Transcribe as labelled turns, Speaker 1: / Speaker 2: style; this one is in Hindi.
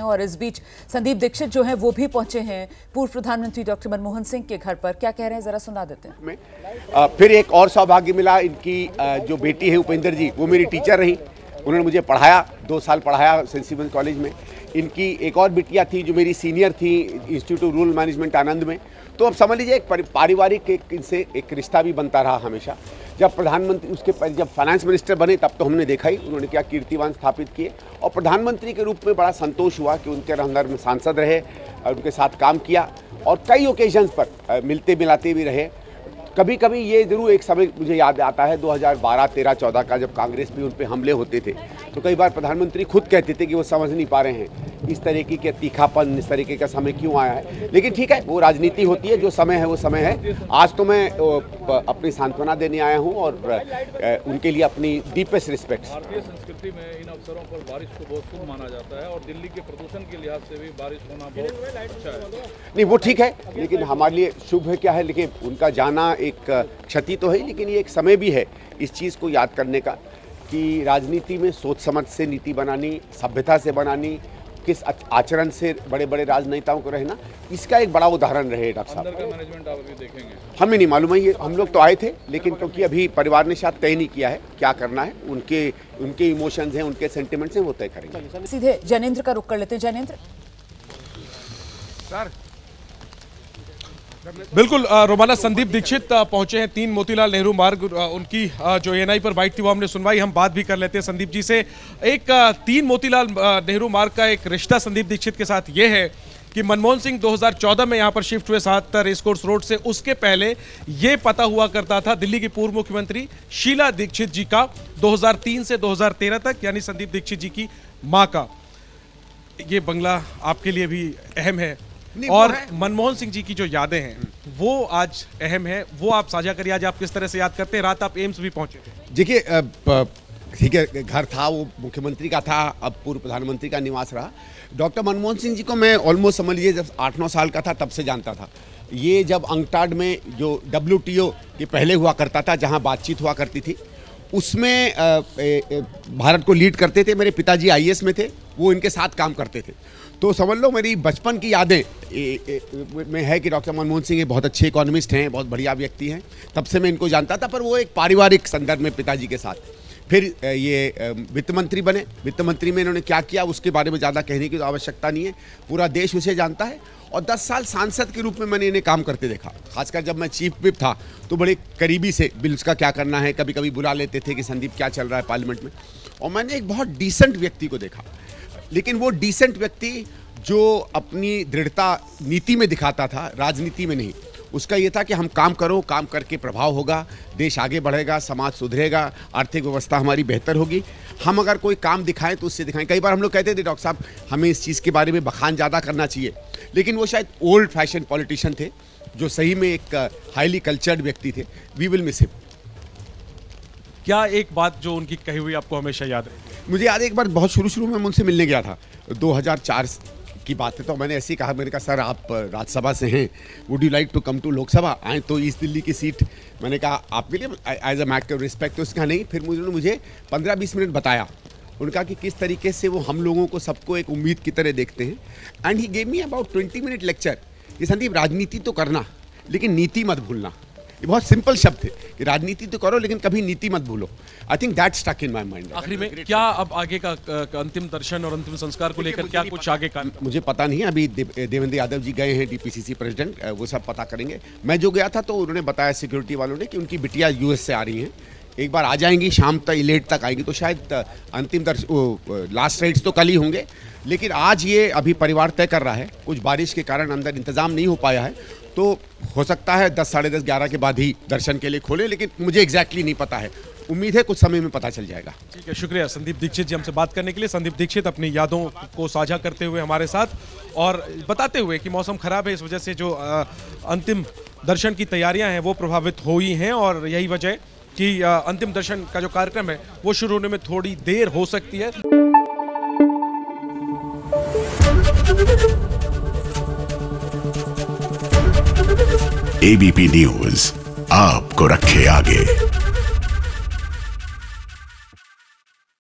Speaker 1: और इस बीच संदीप दीक्षित जो हैं वो भी पहुंचे हैं पूर्व प्रधानमंत्री डॉक्टर मनमोहन सिंह के घर पर। क्या कह रहे हैं जरा सुना देते हैं।
Speaker 2: फिर एक और सौभाग्य मिला, इनकी जो बेटी है उपेंद्र जी, वो मेरी टीचर रही, उन्होंने मुझे पढ़ाया, 2 साल पढ़ाया सेंट स्टीफेंस कॉलेज में। इनकी एक और बिटिया थी जो मेरी सीनियर थी इंस्टीट्यूट ऑफ रूरल मैनेजमेंट आनंद में। तो अब समझ लीजिए एक पारिवारिक इनसे एक रिश्ता भी बनता रहा हमेशा। जब प्रधानमंत्री जब फाइनेंस मिनिस्टर बने तब तो हमने देखा ही उन्होंने क्या कीर्तिमान स्थापित किए, और प्रधानमंत्री के रूप में बड़ा संतोष हुआ कि उनके अंदर में सांसद रहे और उनके साथ काम किया और कई ओकेजन्स पर मिलते मिलाते भी रहे। कभी कभी ये जरूर एक समय मुझे याद आता है 2012, 13, 14 का, जब कांग्रेस पे उन पे हमले होते थे तो कई बार प्रधानमंत्री खुद कहते थे कि वो समझ नहीं पा रहे हैं इस तरीके के तीखापन, इस तरीके का समय क्यों आया है। लेकिन ठीक है, वो राजनीति होती है, जो समय है वो समय है। आज तो मैं अपनी सांत्वना देने आया हूँ और उनके लिए अपनी डीपेस्ट रिस्पेक्ट।
Speaker 3: भारतीय संस्कृति में इन अवसरों पर बारिश को बहुत शुभ माना जाता है और दिल्ली के प्रदूषण के लिहाज से भी बारिश होना बहुत अच्छा है।
Speaker 2: नहीं, वो ठीक है, लेकिन हमारे लिए शुभ है क्या है, लेकिन उनका जाना एक क्षति तो है, लेकिन ये एक समय भी है इस चीज़ को याद करने का कि राजनीति में सोच समझ से नीति बनानी, सभ्यता से बनानी, किस आचरण से बड़े बड़े राजनेताओं को रहना, इसका एक बड़ा उदाहरण रहे डॉक्टर साहब।
Speaker 3: अंदर का मैनेजमेंट आप अभी देखेंगे,
Speaker 2: हमें नहीं मालूम है, ये हम लोग तो आए थे, लेकिन क्योंकि अभी परिवार ने शायद तय नहीं किया है क्या करना है, उनके इमोशंस हैं, उनके सेंटिमेंट्स हैं, वो तय करेंगे।
Speaker 1: सीधे जैनेंद्र का रुख कर लेते हैं। जैनेंद्र
Speaker 4: सर, बिल्कुल रोमाना संदीप दीक्षित पहुंचे हैं 3 मोतीलाल नेहरू मार्ग। उनकी जो एएनआई पर बाइट थी वो हमने सुनवाई। हम बात भी कर लेते हैं संदीप जी से। एक 3 मोतीलाल नेहरू मार्ग का एक रिश्ता संदीप दीक्षित के साथ ये है कि मनमोहन सिंह 2014 में यहाँ पर शिफ्ट हुए 7 रेसकोर्स रोड से, उसके पहले ये पता हुआ करता था दिल्ली की पूर्व मुख्यमंत्री शीला दीक्षित जी का 2003 से 2013 तक, यानी संदीप दीक्षित जी की माँ का। ये बंगला आपके लिए भी अहम है और मनमोहन सिंह जी की जो यादें हैं वो आज अहम है, वो आप साझा करिए। आज आप किस तरह से याद करते हैं? रात आप एम्स भी पहुंचे थे।
Speaker 2: देखिए, ठीक है, घर था वो मुख्यमंत्री का था, अब पूर्व प्रधानमंत्री का निवास रहा। डॉक्टर मनमोहन सिंह जी को मैं ऑलमोस्ट समझ लीजिए जब 8-9 साल का था तब से जानता था। ये जब अंकटाड में जो WTO के पहले हुआ करता था, जहाँ बातचीत हुआ करती थी, उसमें भारत को लीड करते थे। मेरे पिताजी IAS में थे, वो इनके साथ काम करते थे। तो समझ लो मेरी बचपन की यादें में है कि डॉक्टर मनमोहन सिंह बहुत अच्छे इकोनॉमिस्ट हैं, बहुत बढ़िया व्यक्ति हैं, तब से मैं इनको जानता था। पर वो एक पारिवारिक संदर्भ में पिताजी के साथ। फिर ये वित्त मंत्री बने, वित्त मंत्री में इन्होंने क्या किया उसके बारे में ज़्यादा कहने की तो आवश्यकता नहीं है, पूरा देश उसे जानता है। और 10 साल सांसद के रूप में मैंने इन्हें काम करते देखा। खासकर जब मैं चीफ विप था तो बड़े करीबी से बिल्स का क्या करना है, कभी कभी बुला लेते थे कि संदीप क्या चल रहा है पार्लियामेंट में। और मैंने एक बहुत डिसेंट व्यक्ति को देखा, लेकिन वो डिसेंट व्यक्ति जो अपनी दृढ़ता नीति में दिखाता था, राजनीति में नहीं। उसका ये था कि हम काम करो, काम करके प्रभाव होगा, देश आगे बढ़ेगा, समाज सुधरेगा, आर्थिक व्यवस्था हमारी बेहतर होगी। हम अगर कोई काम दिखाएं तो उससे दिखाएं। कई बार हम लोग कहते थे डॉक्टर साहब हमें इस चीज़ के बारे में बखान ज़्यादा करना चाहिए, लेकिन वो शायद ओल्ड फैशन पॉलिटिशियन थे जो सही में एक हाईली कल्चर्ड व्यक्ति थे। We will miss him.
Speaker 4: क्या एक बात जो उनकी कही हुई आपको हमेशा याद है?
Speaker 2: मुझे याद है एक बार बहुत शुरू में उनसे मिलने गया था, 2004 की बात है। तो मैंने ऐसे ही कहा, मैंने कहा सर आप राज्यसभा से हैं, would you like to come to Lok Sabha? आए तो ईस्ट दिल्ली की सीट, मैंने कहा आपके लिए as a matter of respect. तो उसका नहीं, फिर उन्होंने मुझे 15-20 मिनट बताया उनका कि किस तरीके से वो हम लोगों को सबको एक उम्मीद की तरह देखते हैं। And he gave me about 20 minute lecture कि संदीप राजनीति तो करना लेकिन नीति मत भूलना। ये बहुत सिंपल शब्द थे कि राजनीति तो करो लेकिन कभी नीति मत भूलो। I think that stuck in my mind.
Speaker 4: आखिरी में क्या अब आगे का अंतिम दर्शन और अंतिम संस्कार को लेकर क्या कुछ आगे का?
Speaker 2: मुझे पता नहीं है, अभी देवेंद्र यादव जी गए हैं DPCC प्रेसिडेंट, वो सब पता करेंगे। मैं जो गया था तो उन्होंने बताया सिक्योरिटी वालों ने कि उनकी बिटिया US से आ रही हैं, एक बार आ जाएंगी, शाम तक लेट तक आएंगी, तो शायद अंतिम लास्ट राइड्स तो कल ही होंगे। लेकिन आज ये अभी परिवार तय कर रहा है, कुछ बारिश के कारण अंदर इंतजाम नहीं हो पाया है, तो हो सकता है 10, साढ़े 10, 11 के बाद ही दर्शन के लिए खोले, लेकिन मुझे एग्जैक्टली नहीं पता है। उम्मीद है कुछ समय में पता चल जाएगा।
Speaker 4: ठीक है, शुक्रिया संदीप दीक्षित जी हमसे बात करने के लिए। संदीप दीक्षित अपनी यादों को साझा करते हुए हमारे साथ और बताते हुए कि मौसम खराब है, इस वजह से जो अंतिम दर्शन की तैयारियां हैं वो प्रभावित हुई हैं और यही वजह है कि अंतिम दर्शन का जो कार्यक्रम है वो शुरू होने में थोड़ी देर हो सकती है।
Speaker 5: ABP न्यूज़ आपको रखे आगे।